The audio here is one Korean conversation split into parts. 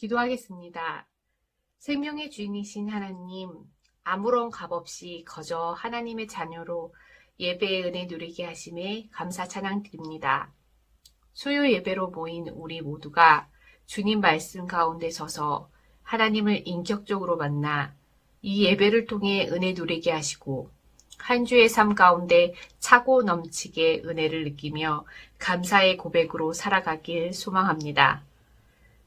기도하겠습니다. 생명의 주인이신 하나님, 아무런 값 없이 거저 하나님의 자녀로 예배의 은혜 누리게 하심에 감사 찬양 드립니다. 수요 예배로 모인 우리 모두가 주님 말씀 가운데 서서 하나님을 인격적으로 만나 이 예배를 통해 은혜 누리게 하시고 한 주의 삶 가운데 차고 넘치게 은혜를 느끼며 감사의 고백으로 살아가길 소망합니다.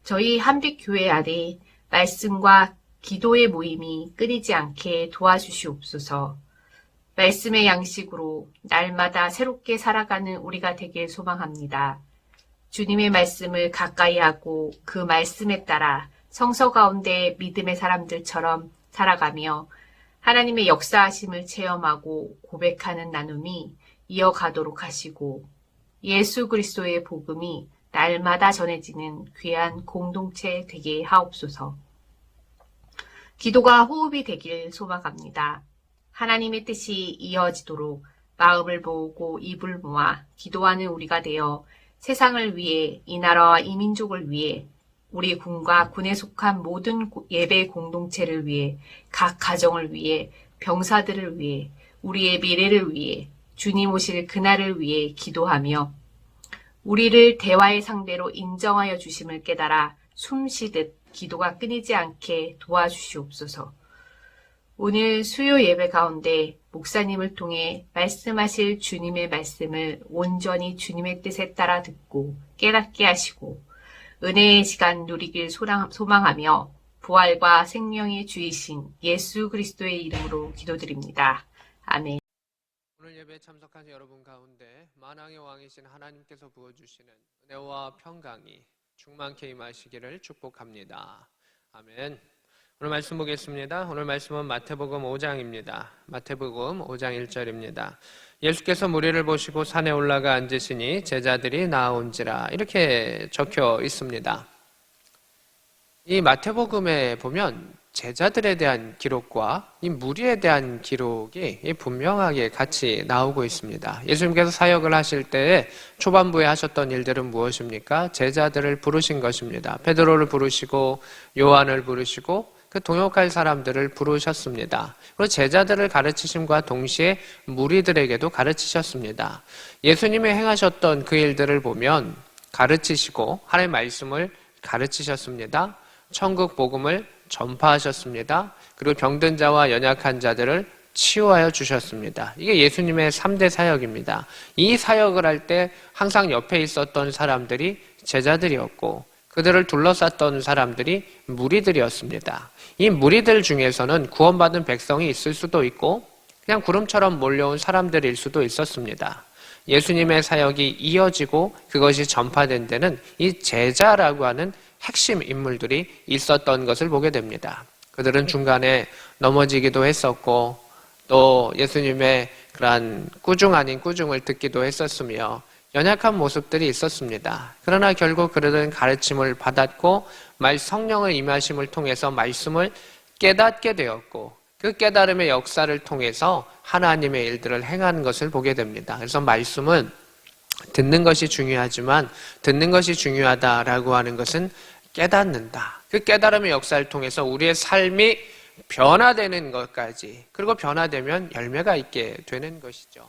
저희 한빛교회 안에 말씀과 기도의 모임이 끊이지 않게 도와주시옵소서. 말씀의 양식으로 날마다 새롭게 살아가는 우리가 되길 소망합니다. 주님의 말씀을 가까이 하고 그 말씀에 따라 성서 가운데 믿음의 사람들처럼 살아가며 하나님의 역사하심을 체험하고 고백하는 나눔이 이어가도록 하시고 예수 그리스도의 복음이 날마다 전해지는 귀한 공동체 되게 하옵소서. 기도가 호흡이 되길 소망합니다. 하나님의 뜻이 이어지도록 마음을 모으고 입을 모아 기도하는 우리가 되어 세상을 위해 이 나라와 이 민족을 위해 우리 군과 군에 속한 모든 예배 공동체를 위해 각 가정을 위해 병사들을 위해 우리의 미래를 위해 주님 오실 그날을 위해 기도하며 우리를 대화의 상대로 인정하여 주심을 깨달아 숨쉬듯 기도가 끊이지 않게 도와주시옵소서. 오늘 수요 예배 가운데 목사님을 통해 말씀하실 주님의 말씀을 온전히 주님의 뜻에 따라 듣고 깨닫게 하시고 은혜의 시간 누리길 소망하며 부활과 생명의 주이신 예수 그리스도의 이름으로 기도드립니다. 아멘. 오늘 예배에 참석한 여러분 가운데 만왕의 왕이신 하나님께서 부어주시는 은혜와 평강이 충만케 임하시기를 축복합니다. 아멘. 오늘 말씀 보겠습니다. 오늘 말씀은 마태복음 5장입니다. 마태복음 5장 1절입니다. 예수께서 무리를 보시고 산에 올라가 앉으시니 제자들이 나온지라 이렇게 적혀 있습니다. 이 마태복음에 보면 제자들에 대한 기록과 이 무리에 대한 기록이 분명하게 같이 나오고 있습니다. 예수님께서 사역을 하실 때에 초반부에 하셨던 일들은 무엇입니까? 제자들을 부르신 것입니다. 베드로를 부르시고 요한을 부르시고 그 동역할 사람들을 부르셨습니다. 그리고 제자들을 가르치심과 동시에 무리들에게도 가르치셨습니다. 예수님이 행하셨던 그 일들을 보면 가르치시고 하나님의 말씀을 가르치셨습니다. 천국 복음을 전파하셨습니다. 그리고 병든 자와 연약한 자들을 치유하여 주셨습니다. 이게 예수님의 3대 사역입니다. 이 사역을 할 때 항상 옆에 있었던 사람들이 제자들이었고 그들을 둘러쌌던 사람들이 무리들이었습니다. 이 무리들 중에서는 구원받은 백성이 있을 수도 있고 그냥 구름처럼 몰려온 사람들일 수도 있었습니다. 예수님의 사역이 이어지고 그것이 전파된 데는 이 제자라고 하는 핵심 인물들이 있었던 것을 보게 됩니다. 그들은 중간에 넘어지기도 했었고 또 예수님의 그러한 꾸중 아닌 꾸중을 듣기도 했었으며 연약한 모습들이 있었습니다. 그러나 결국 그들은 가르침을 받았고 성령의 임하심을 통해서 말씀을 깨닫게 되었고 그 깨달음의 역사를 통해서 하나님의 일들을 행하는 것을 보게 됩니다. 그래서 말씀은 듣는 것이 중요하지만 듣는 것이 중요하다라고 하는 것은 깨닫는다. 그 깨달음의 역사를 통해서 우리의 삶이 변화되는 것까지 그리고 변화되면 열매가 있게 되는 것이죠.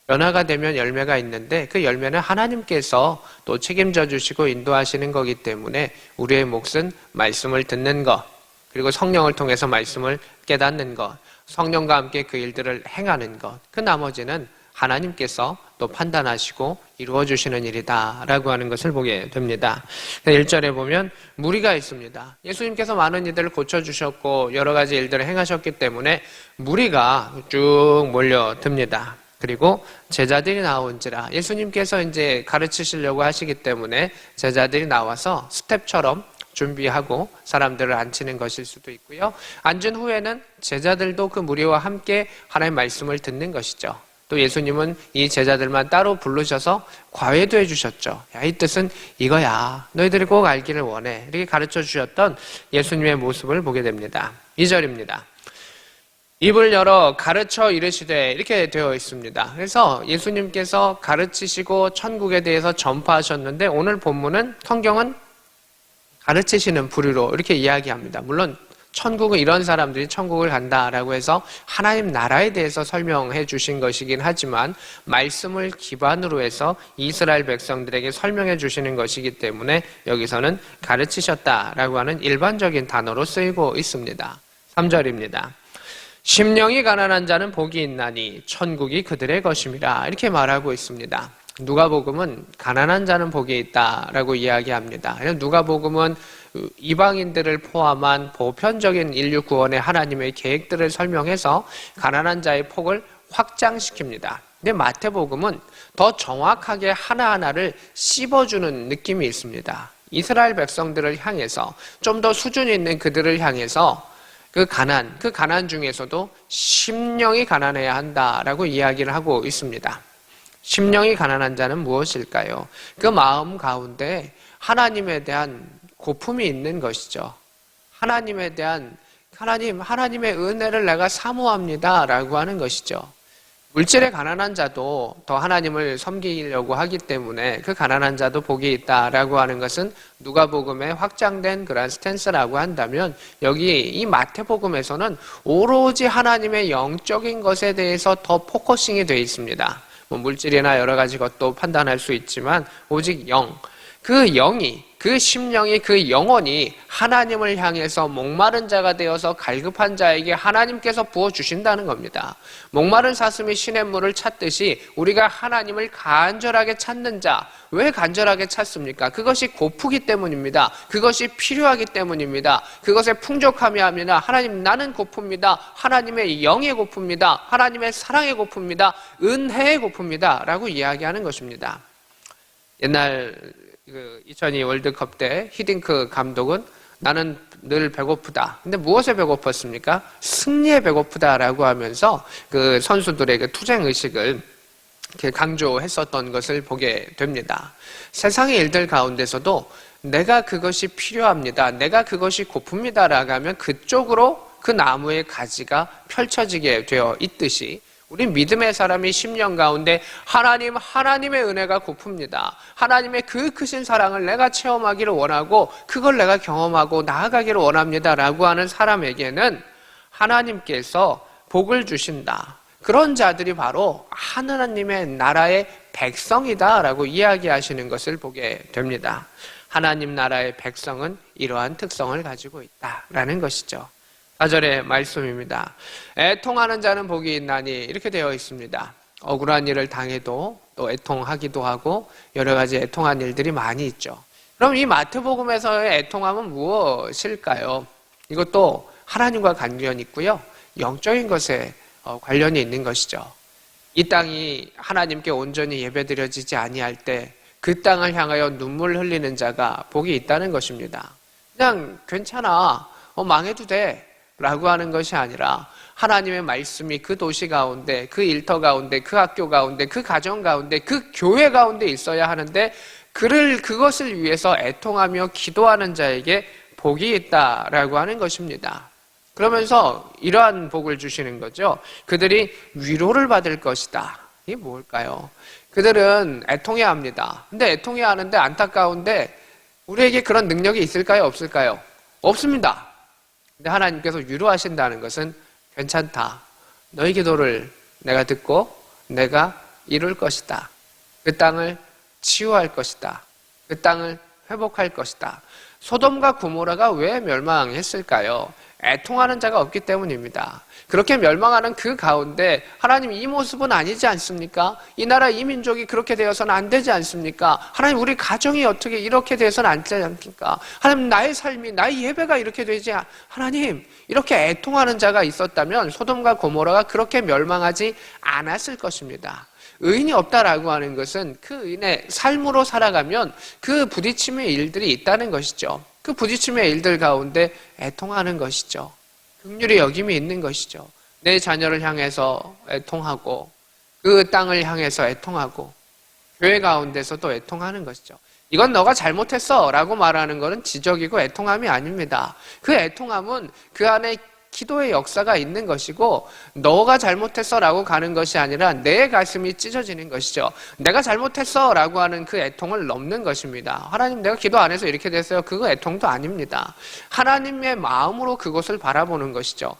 변화가 되면 열매가 있는데 그 열매는 하나님께서 또 책임져 주시고 인도하시는 거기 때문에 우리의 몫은 말씀을 듣는 것 그리고 성령을 통해서 말씀을 깨닫는 것 성령과 함께 그 일들을 행하는 것 그 나머지는 하나님께서 또 판단하시고 이루어주시는 일이다라고 하는 것을 보게 됩니다. 1절에 보면 무리가 있습니다. 예수님께서 많은 이들을 고쳐주셨고 여러 가지 일들을 행하셨기 때문에 무리가 쭉 몰려듭니다. 그리고 제자들이 나온지라 예수님께서 이제 가르치시려고 하시기 때문에 제자들이 나와서 스텝처럼 준비하고 사람들을 앉히는 것일 수도 있고요. 앉은 후에는 제자들도 그 무리와 함께 하나님의 말씀을 듣는 것이죠. 또 예수님은 이 제자들만 따로 부르셔서 과외도 해주셨죠. 야, 이 뜻은 이거야. 너희들이 꼭 알기를 원해. 이렇게 가르쳐 주셨던 예수님의 모습을 보게 됩니다. 2절입니다. 입을 열어 가르쳐 이르시되 이렇게 되어 있습니다. 그래서 예수님께서 가르치시고 천국에 대해서 전파하셨는데 오늘 본문은 성경은 가르치시는 부류로 이렇게 이야기합니다. 물론 천국은 이런 사람들이 천국을 간다라고 해서 하나님 나라에 대해서 설명해 주신 것이긴 하지만 말씀을 기반으로 해서 이스라엘 백성들에게 설명해 주시는 것이기 때문에 여기서는 가르치셨다라고 하는 일반적인 단어로 쓰이고 있습니다. 3절입니다. 심령이 가난한 자는 복이 있나니 천국이 그들의 것임이라 이렇게 말하고 있습니다. 누가복음은 가난한 자는 복이 있다라고 이야기합니다. 누가복음은 이방인들을 포함한 보편적인 인류 구원의 하나님의 계획들을 설명해서 가난한 자의 폭을 확장시킵니다. 근데 마태복음은 더 정확하게 하나하나를 씹어주는 느낌이 있습니다. 이스라엘 백성들을 향해서 좀 더 수준 있는 그들을 향해서 그 가난 중에서도 심령이 가난해야 한다라고 이야기를 하고 있습니다. 심령이 가난한 자는 무엇일까요? 그 마음 가운데 하나님에 대한 고품이 있는 것이죠. 하나님에 대한 하나님의 은혜를 내가 사모합니다라고 하는 것이죠. 물질에 가난한 자도 더 하나님을 섬기려고 하기 때문에 그 가난한 자도 복이 있다라고 하는 것은 누가복음의 확장된 그런 스탠스라고 한다면 여기 이 마태복음에서는 오로지 하나님의 영적인 것에 대해서 더 포커싱이 되어 있습니다. 물질이나 여러 가지 것도 판단할 수 있지만 오직 그 영이 그 심령이 그 영혼이 하나님을 향해서 목마른 자가 되어서 갈급한 자에게 하나님께서 부어주신다는 겁니다. 목마른 사슴이 시냇물을 찾듯이 우리가 하나님을 간절하게 찾는 자, 왜 간절하게 찾습니까? 그것이 고프기 때문입니다. 그것이 필요하기 때문입니다. 그것에 풍족함이 아니라 하나님 나는 고픕니다. 하나님의 영에 고픕니다. 하나님의 사랑에 고픕니다. 은혜에 고픕니다. 라고 이야기하는 것입니다. 옛날 2002 월드컵 때 히딩크 감독은 나는 늘 배고프다. 근데 무엇에 배고팠습니까? 승리에 배고프다라고 하면서 그 선수들의 그 투쟁 의식을 강조했었던 것을 보게 됩니다. 세상의 일들 가운데서도 내가 그것이 필요합니다. 내가 그것이 고픕니다라고 하면 그쪽으로 그 나무의 가지가 펼쳐지게 되어 있듯이 우리 믿음의 사람이 10년 가운데 하나님의 은혜가 고픕니다. 하나님의 그 크신 사랑을 내가 체험하기를 원하고 그걸 내가 경험하고 나아가기를 원합니다라고 하는 사람에게는 하나님께서 복을 주신다. 그런 자들이 바로 하나님의 나라의 백성이다라고 이야기하시는 것을 보게 됩니다. 하나님 나라의 백성은 이러한 특성을 가지고 있다라는 것이죠. 4절의 말씀입니다. 애통하는 자는 복이 있나니 이렇게 되어 있습니다. 억울한 일을 당해도 또 애통하기도 하고 여러 가지 애통한 일들이 많이 있죠. 그럼 이 마태복음에서의 애통함은 무엇일까요? 이것도 하나님과 관련이 있고요. 영적인 것에 관련이 있는 것이죠. 이 땅이 하나님께 온전히 예배드려지지 아니할 때 그 땅을 향하여 눈물 흘리는 자가 복이 있다는 것입니다. 그냥 괜찮아. 망해도 돼. 라고 하는 것이 아니라 하나님의 말씀이 그 도시 가운데, 그 일터 가운데, 그 학교 가운데, 그 가정 가운데, 그 교회 가운데 있어야 하는데 그것을 위해서 애통하며 기도하는 자에게 복이 있다라고 하는 것입니다. 그러면서 이러한 복을 주시는 거죠. 그들이 위로를 받을 것이다. 이게 뭘까요? 그들은 애통해야 합니다. 근데 애통해야 하는데 안타까운데 우리에게 그런 능력이 있을까요? 없을까요? 없습니다. 근데 하나님께서 위로하신다는 것은 괜찮다. 너희 기도를 내가 듣고 내가 이룰 것이다. 그 땅을 치유할 것이다. 그 땅을 회복할 것이다. 소돔과 고모라가 왜 멸망했을까요? 애통하는 자가 없기 때문입니다. 그렇게 멸망하는 그 가운데 하나님 이 모습은 아니지 않습니까? 이 나라 이 민족이 그렇게 되어서는 안 되지 않습니까? 하나님 우리 가정이 어떻게 이렇게 되어서는 안 되지 않습니까? 하나님 나의 삶이 나의 예배가 이렇게 되지 하나님 이렇게 애통하는 자가 있었다면 소돔과 고모라가 그렇게 멸망하지 않았을 것입니다. 의인이 없다라고 하는 것은 그 의인의 삶으로 살아가면 그 부딪힘의 일들이 있다는 것이죠. 그 부딪힘의 일들 가운데 애통하는 것이죠. 긍휼의 여김이 있는 것이죠. 내 자녀를 향해서 애통하고 그 땅을 향해서 애통하고 교회 가운데서도 애통하는 것이죠. 이건 너가 잘못했어 라고 말하는 것은 지적이고 애통함이 아닙니다. 그 애통함은 그 안에 기도의 역사가 있는 것이고 너가 잘못했어 라고 가는 것이 아니라 내 가슴이 찢어지는 것이죠. 내가 잘못했어 라고 하는 그 애통을 넘는 것입니다. 하나님 내가 기도 안 해서 이렇게 됐어요. 그거 애통도 아닙니다. 하나님의 마음으로 그것을 바라보는 것이죠.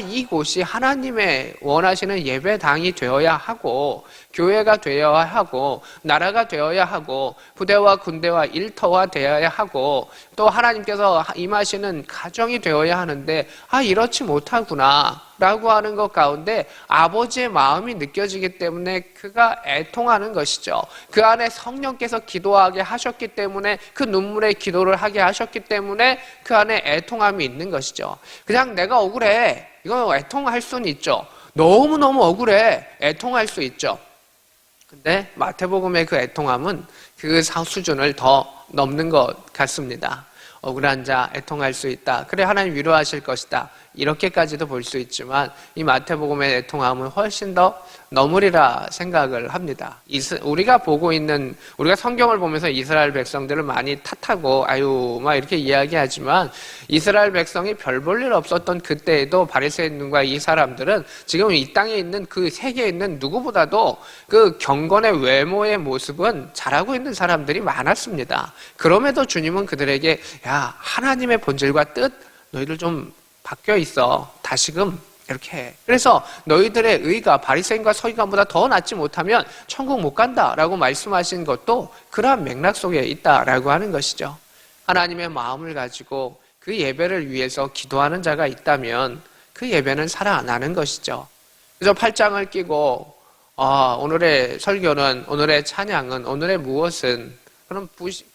이곳이 하나님의 원하시는 예배당이 되어야 하고 교회가 되어야 하고 나라가 되어야 하고 부대와 군대와 일터가 되어야 하고 또 하나님께서 임하시는 가정이 되어야 하는데 이렇지 못하구나 라고 하는 것 가운데 아버지의 마음이 느껴지기 때문에 그가 애통하는 것이죠. 그 안에 성령께서 기도하게 하셨기 때문에 그 눈물의 기도를 하게 하셨기 때문에 그 안에 애통함이 있는 것이죠. 그냥 내가 억울해 이거 애통할 수는 있죠. 너무너무 억울해 애통할 수 있죠. 근데 마태복음의 그 애통함은 그 수준을 더 넘는 것 같습니다. 억울한 자 애통할 수 있다. 그래 하나님 위로하실 것이다. 이렇게까지도 볼 수 있지만 이 마태복음의 애통함은 훨씬 더 넘으리라 생각을 합니다. 우리가 성경을 보면서 이스라엘 백성들을 많이 탓하고 막 이렇게 이야기하지만 이스라엘 백성이 별 볼 일 없었던 그때에도 바리새인과 이 사람들은 지금 이 땅에 있는 그 세계에 있는 누구보다도 그 경건의 외모의 모습은 잘하고 있는 사람들이 많았습니다. 그럼에도 주님은 그들에게 하나님의 본질과 뜻 너희들 좀 바뀌어 있어. 다시금 이렇게 해. 그래서 너희들의 의가 바리새인과 서기관보다 더 낫지 못하면 천국 못 간다라고 말씀하신 것도 그러한 맥락 속에 있다라고 하는 것이죠. 하나님의 마음을 가지고 그 예배를 위해서 기도하는 자가 있다면 그 예배는 살아나는 것이죠. 그래서 팔짱을 끼고 오늘의 설교는 오늘의 찬양은 오늘의 무엇은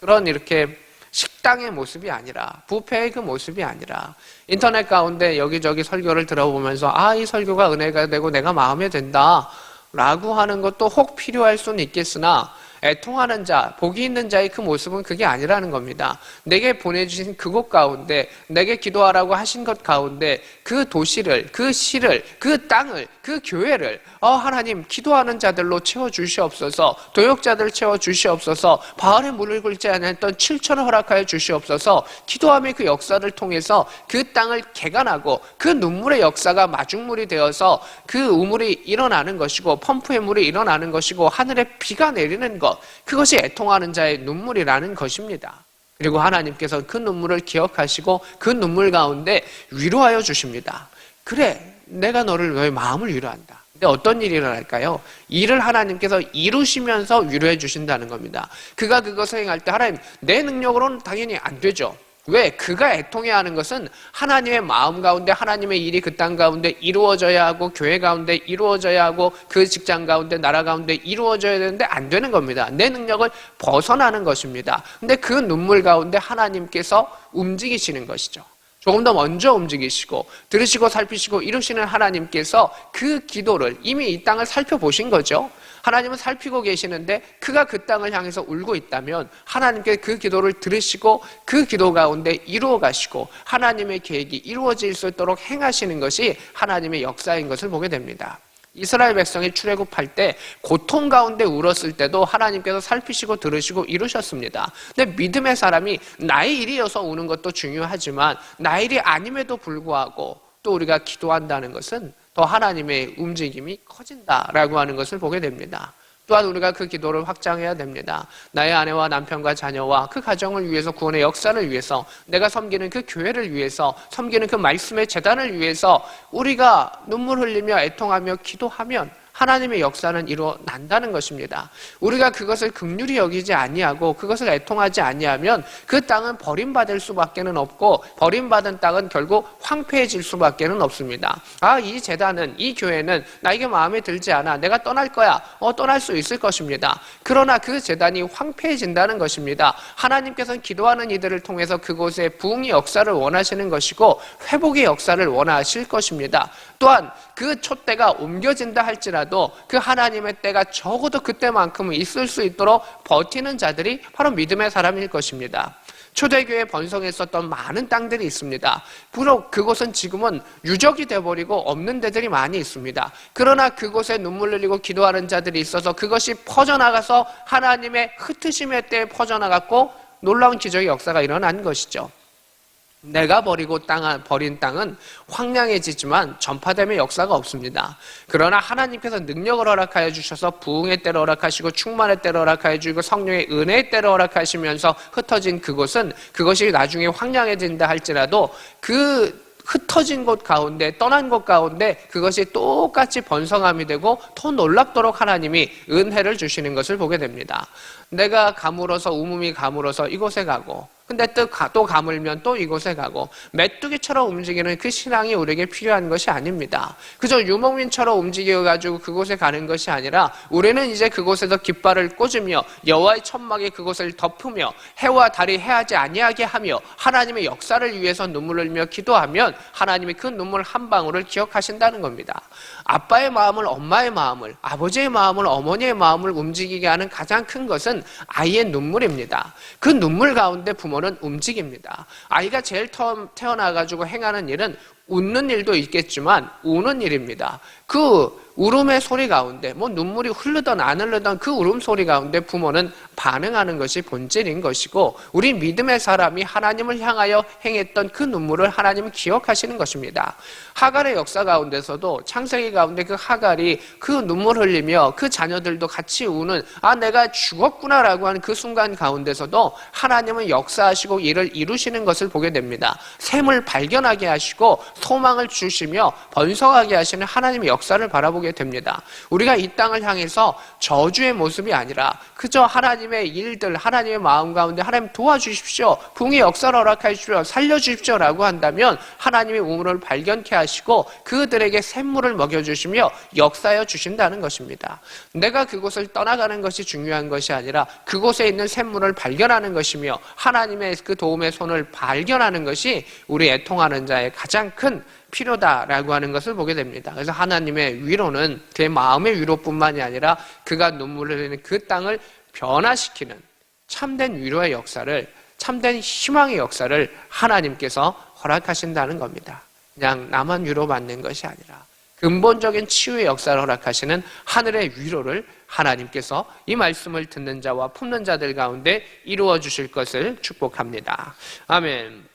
그런 이렇게 식당의 모습이 아니라 뷔페의 그 모습이 아니라 인터넷 가운데 여기저기 설교를 들어보면서 이 설교가 은혜가 되고 내가 마음에 든다 라고 하는 것도 혹 필요할 수는 있겠으나 애통하는 자, 복이 있는 자의 그 모습은 그게 아니라는 겁니다. 내게 보내주신 그곳 가운데 내게 기도하라고 하신 것 가운데 그 도시를, 그 시를, 그 땅을, 그 교회를 하나님 기도하는 자들로 채워주시옵소서. 도역자들 채워주시옵소서. 바알의 물을 굴지 않았던 7천을 허락하여 주시옵소서. 기도함의 그 역사를 통해서 그 땅을 개간하고 그 눈물의 역사가 마중물이 되어서 그 우물이 일어나는 것이고 펌프의 물이 일어나는 것이고 하늘에 비가 내리는 것, 그것이 애통하는 자의 눈물이라는 것입니다. 그리고 하나님께서 그 눈물을 기억하시고 그 눈물 가운데 위로하여 주십니다. 그래, 내가 너의 마음을 위로한다. 근데 어떤 일이 일어날까요? 일을 하나님께서 이루시면서 위로해 주신다는 겁니다. 그가 그것을 행할 때 하나님, 내 능력으로는 당연히 안 되죠. 왜? 그가 애통해야 하는 것은 하나님의 마음 가운데 하나님의 일이 그 땅 가운데 이루어져야 하고 교회 가운데 이루어져야 하고 그 직장 가운데 나라 가운데 이루어져야 되는데 안 되는 겁니다. 내 능력을 벗어나는 것입니다. 근데 그 눈물 가운데 하나님께서 움직이시는 것이죠. 조금 더 먼저 움직이시고 들으시고 살피시고 이루시는 하나님께서 그 기도를 이미 이 땅을 살펴보신 거죠. 하나님은 살피고 계시는데 그가 그 땅을 향해서 울고 있다면 하나님께 그 기도를 들으시고 그 기도 가운데 이루어 가시고 하나님의 계획이 이루어질 수 있도록 행하시는 것이 하나님의 역사인 것을 보게 됩니다. 이스라엘 백성이 출애굽할 때 고통 가운데 울었을 때도 하나님께서 살피시고 들으시고 이루셨습니다. 근데 믿음의 사람이 나의 일이어서 우는 것도 중요하지만 나의 일이 아님에도 불구하고 또 우리가 기도한다는 것은 더 하나님의 움직임이 커진다라고 하는 것을 보게 됩니다. 또한 우리가 그 기도를 확장해야 됩니다. 나의 아내와 남편과 자녀와 그 가정을 위해서 구원의 역사를 위해서 내가 섬기는 그 교회를 위해서 섬기는 그 말씀의 재단을 위해서 우리가 눈물 흘리며 애통하며 기도하면 하나님의 역사는 일어난다는 것입니다. 우리가 그것을 긍휼히 여기지 아니하고 그것을 애통하지 아니하면 그 땅은 버림받을 수밖에는 없고 버림받은 땅은 결국 황폐해질 수밖에는 없습니다. 이 재단은 이 교회는 나에게 마음에 들지 않아. 내가 떠날 거야. 떠날 수 있을 것입니다. 그러나 그 재단이 황폐해진다는 것입니다. 하나님께서는 기도하는 이들을 통해서 그곳에 부흥의 역사를 원하시는 것이고 회복의 역사를 원하실 것입니다. 또한 그 촛대가 옮겨진다 할지라도 그 하나님의 때가 적어도 그때만큼은 있을 수 있도록 버티는 자들이 바로 믿음의 사람일 것입니다. 초대교회에 번성했었던 많은 땅들이 있습니다. 비록 그곳은 지금은 유적이 되어버리고 없는 데들이 많이 있습니다. 그러나 그곳에 눈물 흘리고 기도하는 자들이 있어서 그것이 퍼져나가서 하나님의 흩으심의 때에 퍼져나갔고 놀라운 기적의 역사가 일어난 것이죠. 내가 버린 땅은 황량해지지만 전파됨의 역사가 없습니다. 그러나 하나님께서 능력을 허락하여 주셔서 부흥의 때를 허락하시고 충만의 때를 허락하여 주시고 성령의 은혜의 때를 허락하시면서 흩어진 그것이 나중에 황량해진다 할지라도 그 흩어진 곳 가운데, 떠난 곳 가운데 그것이 똑같이 번성함이 되고 더 놀랍도록 하나님이 은혜를 주시는 것을 보게 됩니다. 내가 우물이 가물어서 이곳에 가고, 근데 또 가물면 또 이곳에 가고, 메뚜기처럼 움직이는 그 신앙이 우리에게 필요한 것이 아닙니다. 그저 유목민처럼 움직여가지고 그곳에 가는 것이 아니라 우리는 이제 그곳에서 깃발을 꽂으며 여호와의 천막이 그곳을 덮으며 해와 달이 해하지 아니하게 하며 하나님의 역사를 위해서 눈물을 흘리며 기도하면 하나님이 그 눈물 한 방울을 기억하신다는 겁니다. 아빠의 마음을, 엄마의 마음을, 아버지의 마음을, 어머니의 마음을 움직이게 하는 가장 큰 것은 아이의 눈물입니다. 그 눈물 가운데 부모는 움직입니다. 아이가 제일 태어나가지고 행하는 일은 웃는 일도 있겠지만 우는 일입니다. 그 울음의 소리 가운데 눈물이 흐르던 안 흐르던 그 울음소리 가운데 부모는 반응하는 것이 본질인 것이고, 우리 믿음의 사람이 하나님을 향하여 행했던 그 눈물을 하나님은 기억하시는 것입니다. 하갈의 역사 가운데서도 창세기 가운데 그 하갈이 그 눈물 흘리며 그 자녀들도 같이 우는 내가 죽었구나라고 하는 그 순간 가운데서도 하나님은 역사하시고 일을 이루시는 것을 보게 됩니다. 샘을 발견하게 하시고 소망을 주시며 번성하게 하시는 하나님의 역사를 바라보게 됩니다. 우리가 이 땅을 향해서 저주의 모습이 아니라 그저 하나님의 일들, 하나님의 마음 가운데 하나님 도와주십시오, 부흥의 역사를 허락해 주십시오, 살려주십시오 라고 한다면 하나님의 우물을 발견케 하시고 그들에게 샘물을 먹여주시며 역사하여 주신다는 것입니다. 내가 그곳을 떠나가는 것이 중요한 것이 아니라 그곳에 있는 샘물을 발견하는 것이며 하나님의 그 도움의 손을 발견하는 것이 우리 애통하는 자의 가장 큰 필요다라고 하는 것을 보게 됩니다. 그래서 하나님의 위로는 그의 마음의 위로뿐만이 아니라 그가 눈물을 흘리는 그 땅을 변화시키는 참된 위로의 역사를, 참된 희망의 역사를 하나님께서 허락하신다는 겁니다. 그냥 나만 위로받는 것이 아니라 근본적인 치유의 역사를 허락하시는 하늘의 위로를 하나님께서 이 말씀을 듣는 자와 품는 자들 가운데 이루어 주실 것을 축복합니다. 아멘.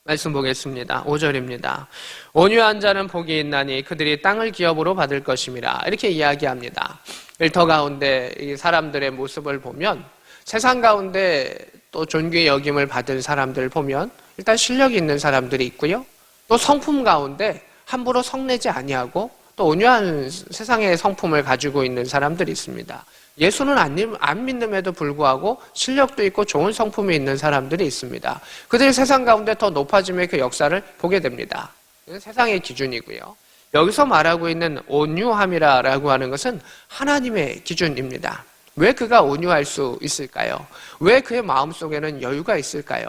말씀 보겠습니다. 5절입니다. 온유한 자는 복이 있나니 그들이 땅을 기업으로 받을 것임이라. 이렇게 이야기합니다. 일터 가운데 이 사람들의 모습을 보면, 세상 가운데 또 존귀의 여김을 받은 사람들을 보면 일단 실력이 있는 사람들이 있고요. 또 성품 가운데 함부로 성내지 아니하고 또 온유한 세상의 성품을 가지고 있는 사람들이 있습니다. 예수는 안 믿음에도 불구하고 실력도 있고 좋은 성품이 있는 사람들이 있습니다. 그들이 세상 가운데 더 높아짐의 그 역사를 보게 됩니다. 세상의 기준이고요. 여기서 말하고 있는 온유함이라고 하는 것은 하나님의 기준입니다. 왜 그가 온유할 수 있을까요? 왜 그의 마음속에는 여유가 있을까요?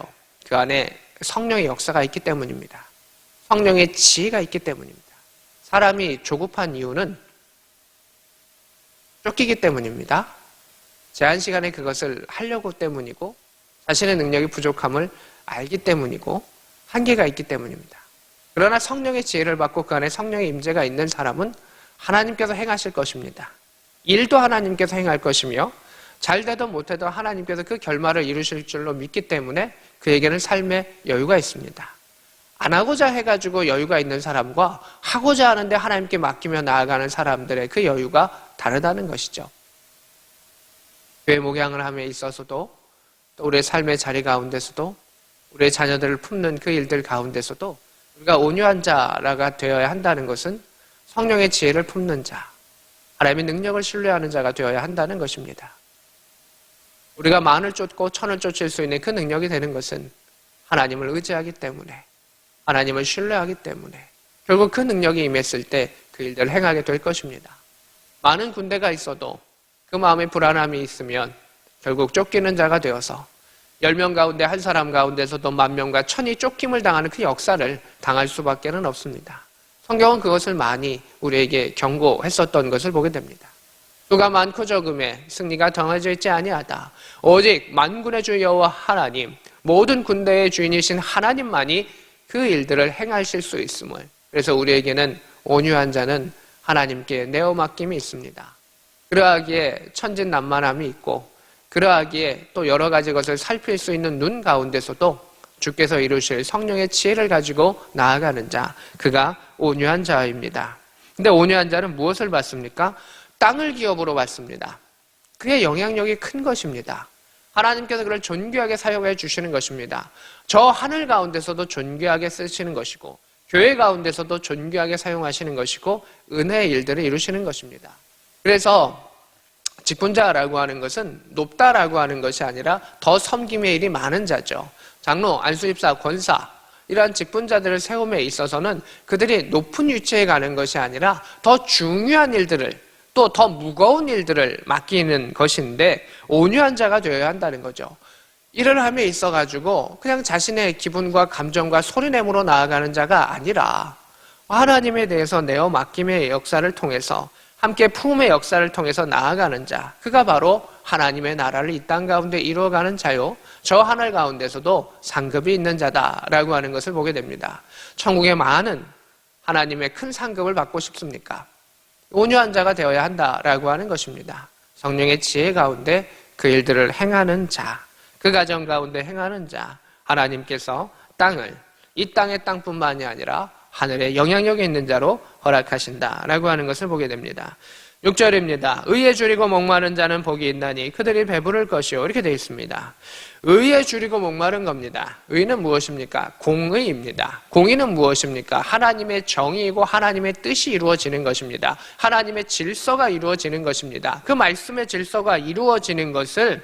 그 안에 성령의 역사가 있기 때문입니다. 성령의 지혜가 있기 때문입니다. 사람이 조급한 이유는 쫓기기 때문입니다. 제한 시간에 그것을 하려고 때문이고, 자신의 능력이 부족함을 알기 때문이고, 한계가 있기 때문입니다. 그러나 성령의 지혜를 받고 그 안에 성령의 임재가 있는 사람은 하나님께서 행하실 것입니다. 일도 하나님께서 행할 것이며 잘 되든 못해도 하나님께서 그 결말을 이루실 줄로 믿기 때문에 그에게는 삶의 여유가 있습니다. 안 하고자 해가지고 여유가 있는 사람과 하고자 하는데 하나님께 맡기며 나아가는 사람들의 그 여유가 다르다는 것이죠. 교회 목양을 함에 있어서도, 또 우리의 삶의 자리 가운데서도, 우리의 자녀들을 품는 그 일들 가운데서도 우리가 온유한 자가 되어야 한다는 것은 성령의 지혜를 품는 자, 하나님의 능력을 신뢰하는 자가 되어야 한다는 것입니다. 우리가 만을 쫓고 천을 쫓을 수 있는 그 능력이 되는 것은 하나님을 의지하기 때문에, 하나님을 신뢰하기 때문에 결국 그 능력이 임했을 때 그 일들을 행하게 될 것입니다. 많은 군대가 있어도 그 마음에 불안함이 있으면 결국 쫓기는 자가 되어서 10명 가운데 한 사람 가운데서도 10,000명과 1,000이 쫓김을 당하는 그 역사를 당할 수밖에 없습니다. 성경은 그것을 많이 우리에게 경고했었던 것을 보게 됩니다. 수가 많고 적음에 승리가 정해져 있지 아니하다. 오직 만군의 주 여호와 하나님, 모든 군대의 주인이신 하나님만이 그 일들을 행하실 수 있음을, 그래서 우리에게는 온유한 자는 하나님께 내어 맡김이 있습니다. 그러하기에 천진난만함이 있고, 그러하기에 또 여러 가지 것을 살필 수 있는 눈 가운데서도 주께서 이루실 성령의 지혜를 가지고 나아가는 자, 그가 온유한 자입니다. 근데 온유한 자는 무엇을 받습니까? 땅을 기업으로 받습니다. 그의 영향력이 큰 것입니다. 하나님께서 그를 존귀하게 사용해 주시는 것입니다. 저 하늘 가운데서도 존귀하게 쓰시는 것이고 교회 가운데서도 존귀하게 사용하시는 것이고 은혜의 일들을 이루시는 것입니다. 그래서 직분자라고 하는 것은 높다라고 하는 것이 아니라 더 섬김의 일이 많은 자죠. 장로, 안수집사, 권사 이러한 직분자들을 세움에 있어서는 그들이 높은 위치에 가는 것이 아니라 더 중요한 일들을 또 더 무거운 일들을 맡기는 것인데 온유한 자가 되어야 한다는 거죠. 일을 함에 있어가지고 그냥 자신의 기분과 감정과 소리내므로 나아가는 자가 아니라 하나님에 대해서 내어 맡김의 역사를 통해서 함께 품의 역사를 통해서 나아가는 자, 그가 바로 하나님의 나라를 이 땅 가운데 이루어가는 자요, 저 하늘 가운데서도 상급이 있는 자다라고 하는 것을 보게 됩니다. 천국의 많은 하나님의 큰 상급을 받고 싶습니까? 온유한 자가 되어야 한다라고 하는 것입니다. 성령의 지혜 가운데 그 일들을 행하는 자, 그 가정 가운데 행하는 자, 하나님께서 땅을 이 땅의 땅뿐만이 아니라 하늘에 영향력이 있는 자로 허락하신다라고 하는 것을 보게 됩니다. 6절입니다. 의에 줄이고 목마른 자는 복이 있나니 그들이 배부를 것이요, 이렇게 되어 있습니다. 의에 줄이고 목마른 겁니다. 의는 무엇입니까? 공의입니다. 공의는 무엇입니까? 하나님의 정의이고 하나님의 뜻이 이루어지는 것입니다. 하나님의 질서가 이루어지는 것입니다. 그 말씀의 질서가 이루어지는 것을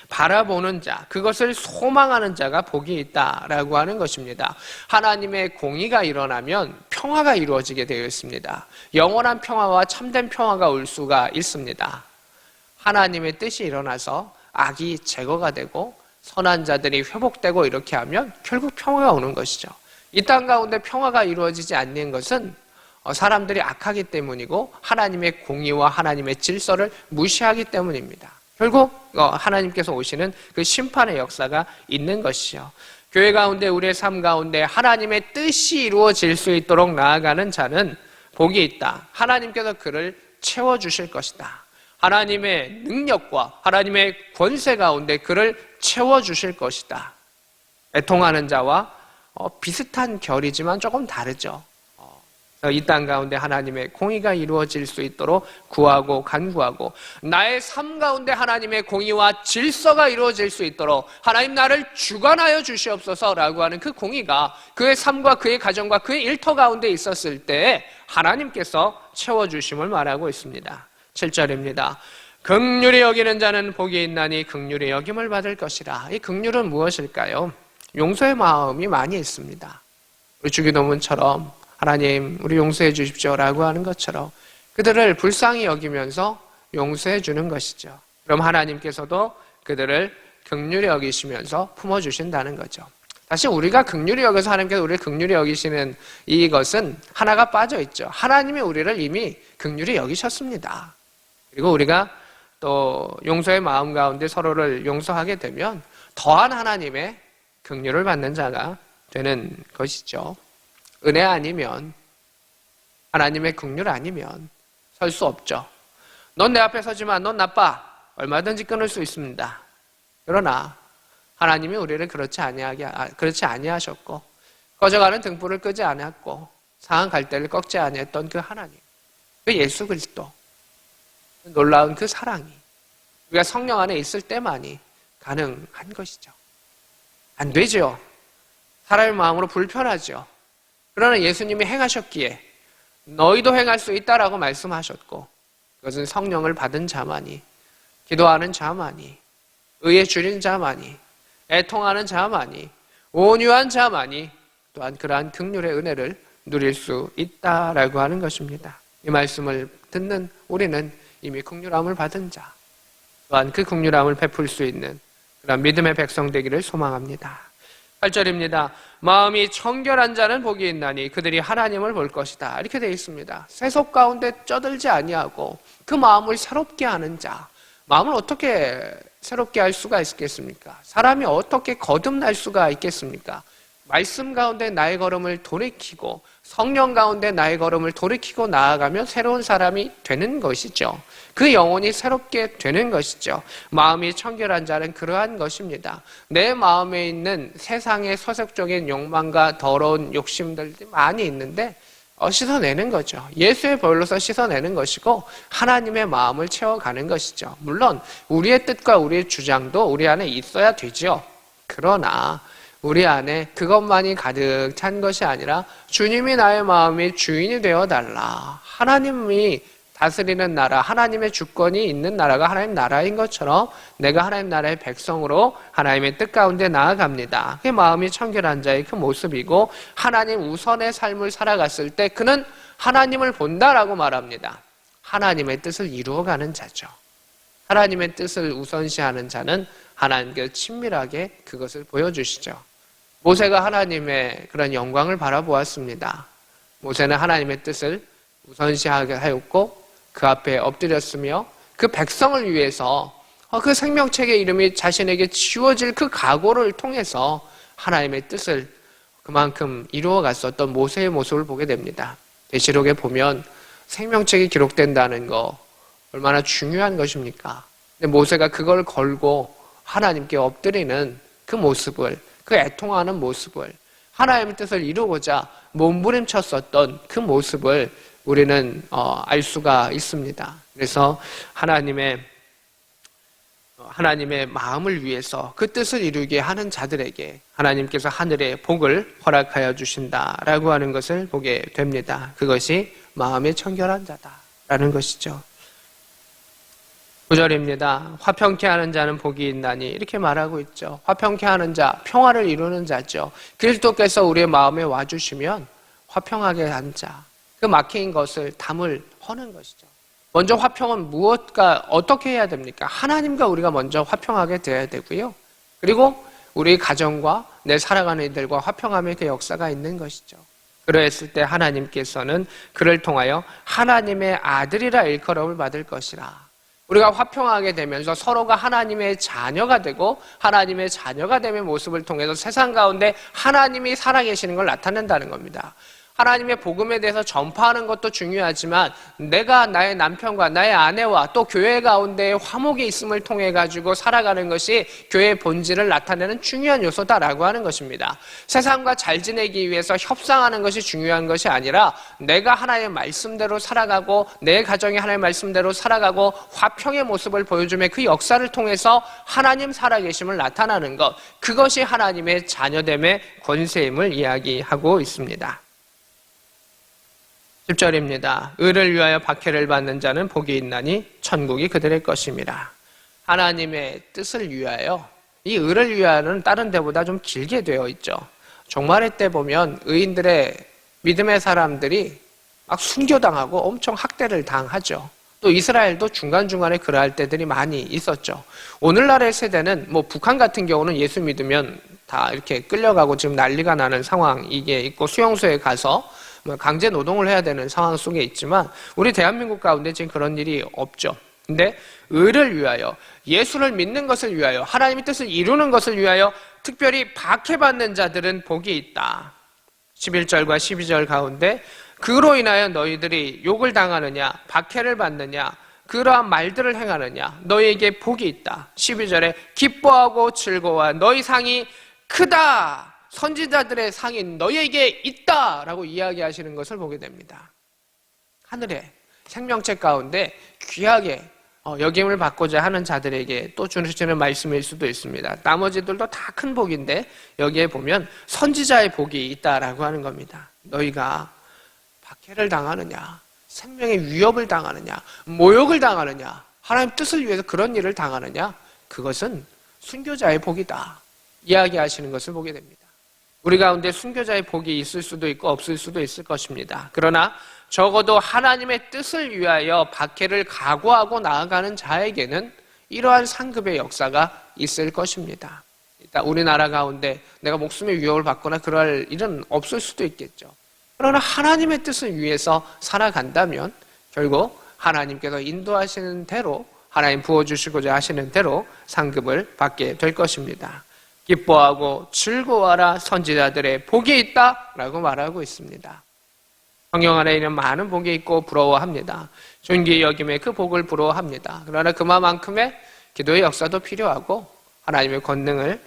바라보는 자, 그것을 소망하는 자가 복이 있다라고 하는 것입니다. 하나님의 공의가 일어나면 평화가 이루어지게 되어 있습니다. 영원한 평화와 참된 평화가 올 수가 있습니다. 하나님의 뜻이 일어나서 악이 제거가 되고 선한 자들이 회복되고 이렇게 하면 결국 평화가 오는 것이죠. 이 땅 가운데 평화가 이루어지지 않는 것은 사람들이 악하기 때문이고 하나님의 공의와 하나님의 질서를 무시하기 때문입니다. 결국 하나님께서 오시는 그 심판의 역사가 있는 것이죠. 교회 가운데 우리의 삶 가운데 하나님의 뜻이 이루어질 수 있도록 나아가는 자는 복이 있다. 하나님께서 그를 채워주실 것이다. 하나님의 능력과 하나님의 권세 가운데 그를 채워주실 것이다. 애통하는 자와 비슷한 결이지만 조금 다르죠. 이 땅 가운데 하나님의 공의가 이루어질 수 있도록 구하고 간구하고, 나의 삶 가운데 하나님의 공의와 질서가 이루어질 수 있도록 하나님 나를 주관하여 주시옵소서라고 하는 그 공의가 그의 삶과 그의 가정과 그의 일터 가운데 있었을 때 하나님께서 채워주심을 말하고 있습니다. 7절입니다. 긍휼히 여기는 자는 복이 있나니 긍휼히 여김을 받을 것이라. 이 긍휼은 무엇일까요? 용서의 마음이 많이 있습니다. 우리 주기도문처럼 하나님 우리 용서해 주십시오라고 하는 것처럼 그들을 불쌍히 여기면서 용서해 주는 것이죠. 그럼 하나님께서도 그들을 긍휼히 여기시면서 품어주신다는 거죠. 다시 우리가 긍휼히 여겨서 하나님께서 우리를 긍휼히 여기시는 이것은 하나가 빠져 있죠. 하나님이 우리를 이미 긍휼히 여기셨습니다. 그리고 우리가 또 용서의 마음 가운데 서로를 용서하게 되면 더한 하나님의 긍휼을 받는 자가 되는 것이죠. 은혜 아니면, 하나님의 긍휼 아니면 설 수 없죠. 넌 내 앞에 서지만 넌 나빠, 얼마든지 끊을 수 있습니다. 그러나 하나님이 우리를 그렇지 아니하셨고 꺼져가는 등불을 끄지 않았고 상한 갈대를 꺾지 아니했던 그 하나님, 그 예수 그리스도, 놀라운 그 사랑이 우리가 성령 안에 있을 때만이 가능한 것이죠. 안 되죠. 사람의 마음으로 불편하죠. 그러나 예수님이 행하셨기에 너희도 행할 수 있다라고 말씀하셨고, 그것은 성령을 받은 자만이, 기도하는 자만이, 의에 줄인 자만이, 애통하는 자만이, 온유한 자만이 또한 그러한 긍휼의 은혜를 누릴 수 있다라고 하는 것입니다. 이 말씀을 듣는 우리는 이미 긍휼함을 받은 자, 또한 그 긍휼함을 베풀 수 있는 그런 믿음의 백성 되기를 소망합니다. 8절입니다. 마음이 청결한 자는 복이 있나니 그들이 하나님을 볼 것이다. 이렇게 되어 있습니다. 세속 가운데 쩌들지 아니하고 그 마음을 새롭게 하는 자. 마음을 어떻게 새롭게 할 수가 있겠습니까? 사람이 어떻게 거듭날 수가 있겠습니까? 말씀 가운데 나의 걸음을 돌이키고 성령 가운데 나의 걸음을 돌이키고 나아가면 새로운 사람이 되는 것이죠. 그 영혼이 새롭게 되는 것이죠. 마음이 청결한 자는 그러한 것입니다. 내 마음에 있는 세상의 서색적인 욕망과 더러운 욕심들이 많이 있는데 씻어내는 거죠. 예수의 보혈로서 씻어내는 것이고 하나님의 마음을 채워가는 것이죠. 물론 우리의 뜻과 우리의 주장도 우리 안에 있어야 되죠. 그러나 우리 안에 그것만이 가득 찬 것이 아니라 주님이 나의 마음의 주인이 되어달라. 하나님이 다스리는 나라, 하나님의 주권이 있는 나라가 하나님 나라인 것처럼 내가 하나님 나라의 백성으로 하나님의 뜻 가운데 나아갑니다. 그게 마음이 청결한 자의 그 모습이고 하나님 우선의 삶을 살아갔을 때 그는 하나님을 본다라고 말합니다. 하나님의 뜻을 이루어가는 자죠. 하나님의 뜻을 우선시하는 자는 하나님께 친밀하게 그것을 보여주시죠. 모세가 하나님의 그런 영광을 바라보았습니다. 모세는 하나님의 뜻을 우선시하게 하였고 그 앞에 엎드렸으며 그 백성을 위해서 그 생명책의 이름이 자신에게 지워질 그 각오를 통해서 하나님의 뜻을 그만큼 이루어갔었던 모세의 모습을 보게 됩니다. 계시록에 보면 생명책이 기록된다는 거 얼마나 중요한 것입니까? 근데 모세가 그걸 걸고 하나님께 엎드리는 그 모습을, 그 애통하는 모습을, 하나님의 뜻을 이루고자 몸부림쳤었던 그 모습을 우리는 알 수가 있습니다. 그래서 하나님의 마음을 위해서 그 뜻을 이루게 하는 자들에게 하나님께서 하늘의 복을 허락하여 주신다라고 하는 것을 보게 됩니다. 그것이 마음의 청결한 자다라는 것이죠. 9절입니다. 화평케 하는 자는 복이 있나니 이렇게 말하고 있죠. 화평케 하는 자, 평화를 이루는 자죠. 그리스도께서 우리의 마음에 와주시면 화평하게 한 자, 그 막힌 것을 담을 허는 것이죠. 먼저 화평은 무엇과 어떻게 해야 됩니까? 하나님과 우리가 먼저 화평하게 돼야 되고요. 그리고 우리 가정과 내 살아가는 이들과 화평함의 그 역사가 있는 것이죠. 그러했을 때 하나님께서는 그를 통하여 하나님의 아들이라 일컬음을 받을 것이라. 우리가 화평하게 되면서 서로가 하나님의 자녀가 되고 하나님의 자녀가 됨의 모습을 통해서 세상 가운데 하나님이 살아계시는 걸 나타낸다는 겁니다. 하나님의 복음에 대해서 전파하는 것도 중요하지만 내가 나의 남편과 나의 아내와 또 교회 가운데 화목이 있음을 통해 가지고 살아가는 것이 교회의 본질을 나타내는 중요한 요소다라고 하는 것입니다. 세상과 잘 지내기 위해서 협상하는 것이 중요한 것이 아니라 내가 하나님의 말씀대로 살아가고 내 가정이 하나님의 말씀대로 살아가고 화평의 모습을 보여주며 그 역사를 통해서 하나님 살아계심을 나타나는 것, 그것이 하나님의 자녀됨의 권세임을 이야기하고 있습니다. 10절입니다. 의를 위하여 박해를 받는 자는 복이 있나니 천국이 그들의 것입니다. 하나님의 뜻을 위하여, 이 의를 위하여는 다른 데보다 좀 길게 되어 있죠. 종말의 때 보면 의인들의 믿음의 사람들이 막 순교당하고 엄청 학대를 당하죠. 또 이스라엘도 중간중간에 그러할 때들이 많이 있었죠. 오늘날의 세대는 뭐 북한 같은 경우는 예수 믿으면 다 이렇게 끌려가고 지금 난리가 나는 상황 이게 있고 수용소에 가서 강제 노동을 해야 되는 상황 속에 있지만 우리 대한민국 가운데 지금 그런 일이 없죠. 근데 의를 위하여, 예수를 믿는 것을 위하여, 하나님의 뜻을 이루는 것을 위하여 특별히 박해받는 자들은 복이 있다. 11절과 12절 가운데 그로 인하여 너희들이 욕을 당하느냐, 박해를 받느냐, 그러한 말들을 행하느냐, 너희에게 복이 있다. 12절에 기뻐하고 즐거워 너희 상이 크다. 선지자들의 상이 너희에게 있다라고 이야기하시는 것을 보게 됩니다. 하늘의 생명책 가운데 귀하게 여김을 받고자 하는 자들에게 또 주시는 말씀일 수도 있습니다. 나머지들도 다 큰 복인데 여기에 보면 선지자의 복이 있다라고 하는 겁니다. 너희가 박해를 당하느냐, 생명의 위협을 당하느냐, 모욕을 당하느냐, 하나님 뜻을 위해서 그런 일을 당하느냐, 그것은 순교자의 복이다 이야기하시는 것을 보게 됩니다. 우리 가운데 순교자의 복이 있을 수도 있고 없을 수도 있을 것입니다. 그러나 적어도 하나님의 뜻을 위하여 박해를 각오하고 나아가는 자에게는 이러한 상급의 역사가 있을 것입니다. 일단 우리나라 가운데 내가 목숨의 위협을 받거나 그럴 일은 없을 수도 있겠죠. 그러나 하나님의 뜻을 위해서 살아간다면 결국 하나님께서 인도하시는 대로, 하나님 부어주시고자 하시는 대로 상급을 받게 될 것입니다. 기뻐하고 즐거워하라, 선지자들의 복이 있다라고 말하고 있습니다. 성령 안에 있는 많은 복이 있고 부러워합니다. 존귀히 여김에 그 복을 부러워합니다. 그러나 그만큼의 기도의 역사도 필요하고 하나님의 권능을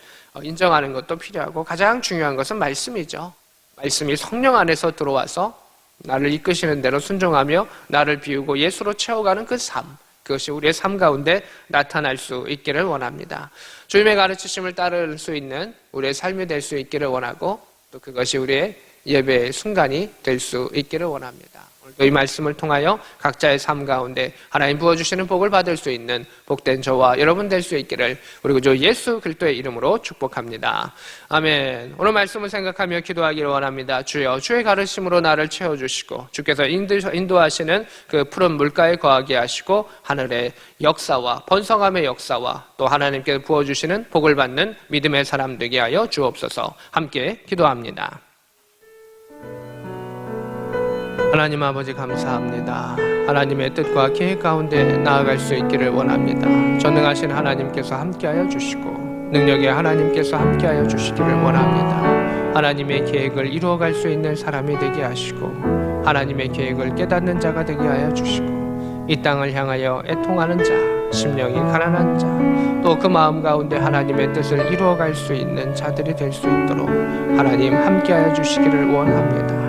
인정하는 것도 필요하고 가장 중요한 것은 말씀이죠. 말씀이 성령 안에서 들어와서 나를 이끄시는 대로 순종하며 나를 비우고 예수로 채워가는 그 삶, 그것이 우리의 삶 가운데 나타날 수 있기를 원합니다. 주님의 가르치심을 따를 수 있는 우리의 삶이 될 수 있기를 원하고 또 그것이 우리의 예배의 순간이 될 수 있기를 원합니다. 오늘도 이 말씀을 통하여 각자의 삶 가운데 하나님 부어주시는 복을 받을 수 있는 복된 저와 여러분 될 수 있기를 우리 구주 예수 그리스도의 이름으로 축복합니다. 아멘. 오늘 말씀을 생각하며 기도하기를 원합니다. 주여, 주의 가르침으로 나를 채워주시고 주께서 인도하시는 그 푸른 물가에 거하게 하시고 하늘의 역사와 번성함의 역사와 또 하나님께 부어주시는 복을 받는 믿음의 사람 되게 하여 주옵소서. 함께 기도합니다. 하나님 아버지 감사합니다. 하나님의 뜻과 계획 가운데 나아갈 수 있기를 원합니다. 전능하신 하나님께서 함께하여 주시고 능력의 하나님께서 함께하여 주시기를 원합니다. 하나님의 계획을 이루어갈 수 있는 사람이 되게 하시고 하나님의 계획을 깨닫는 자가 되게 하여 주시고 이 땅을 향하여 애통하는 자, 심령이 가난한 자, 또 그 마음 가운데 하나님의 뜻을 이루어갈 수 있는 자들이 될 수 있도록 하나님 함께하여 주시기를 원합니다.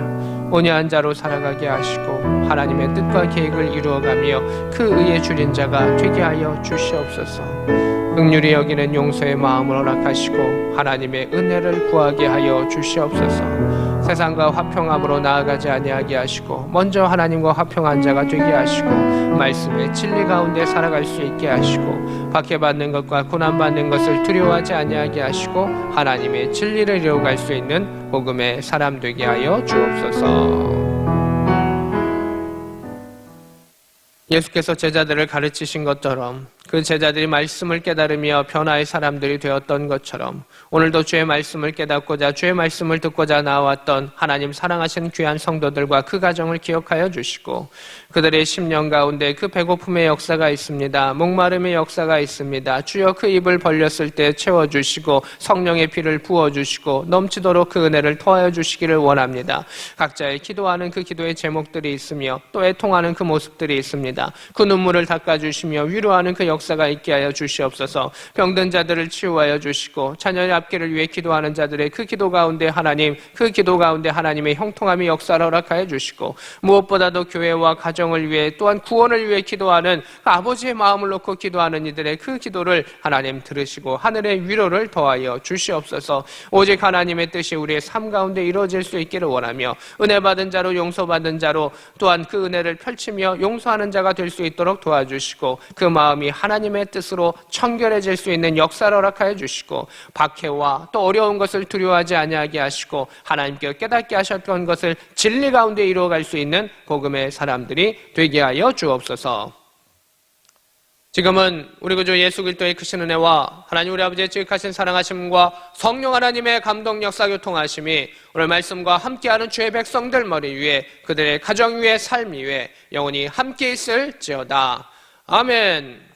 온유한 자로 살아가게 하시고 하나님의 뜻과 계획을 이루어가며 그 의에 줄인 자가 되게 하여 주시옵소서. 긍휼히 여기는 용서의 마음을 허락하시고 하나님의 은혜를 구하게 하여 주시옵소서. 세상과 화평함으로 나아가지 아니하게 하시고 먼저 하나님과 화평한 자가 되게 하시고 말씀의 진리 가운데 살아갈 수 있게 하시고 박해받는 것과 고난받는 것을 두려워하지 아니하게 하시고 하나님의 진리를 이루어갈 수 있는 복음의 사람 되게 하여 주옵소서. 예수께서 제자들을 가르치신 것처럼 그 제자들이 말씀을 깨달으며 변화의 사람들이 되었던 것처럼 오늘도 주의 말씀을 깨닫고자 주의 말씀을 듣고자 나왔던 하나님 사랑하신 귀한 성도들과 그 가정을 기억하여 주시고 그들의 심령 가운데 그 배고픔의 역사가 있습니다. 목마름의 역사가 있습니다. 주여 그 입을 벌렸을 때 채워주시고 성령의 피를 부어주시고 넘치도록 그 은혜를 더하여 주시기를 원합니다. 각자의 기도하는 그 기도의 제목들이 있으며 또 애통하는 그 모습들이 있습니다. 그 눈물을 닦아주시며 위로하는 그 역사가 있게 하여 주시옵소서. 병든 자들을 치유하여 주시고 자녀의 앞길을 위해 기도하는 자들의 그 기도 가운데 하나님, 그 기도 가운데 하나님의 형통함이 역사를 허락하여 주시고 무엇보다도 교회와 가정을 위해 또한 구원을 위해 기도하는 그 아버지의 마음을 놓고 기도하는 이들의 그 기도를 하나님 들으시고 하늘의 위로를 더하여 주시옵소서. 오직 하나님의 뜻이 우리의 삶 가운데 이루어질 수 있기를 원하며 은혜 받은 자로 용서받은 자로 또한 그 은혜를 펼치며 용서하는 자가 될 수 있도록 도와주시고 그 마음이 하나님의 뜻으로 청결해질 수 있는 역사를 허락하여 주시고 박해와 또 어려운 것을 두려워하지 아니하게 하시고 하나님께 깨닫게 하셨던 것을 진리 가운데 이루어갈 수 있는 복음의 사람들이 되게 하여 주옵소서. 지금은 우리 구주 예수 그리스도의 크신 은혜와 하나님 우리 아버지의 지극하신 사랑하심과 성령 하나님의 감동 역사 교통하심이 오늘 말씀과 함께하는 주의 백성들 머리 위에 그들의 가정 위에 삶 위에 영원히 함께 있을지어다. 아멘.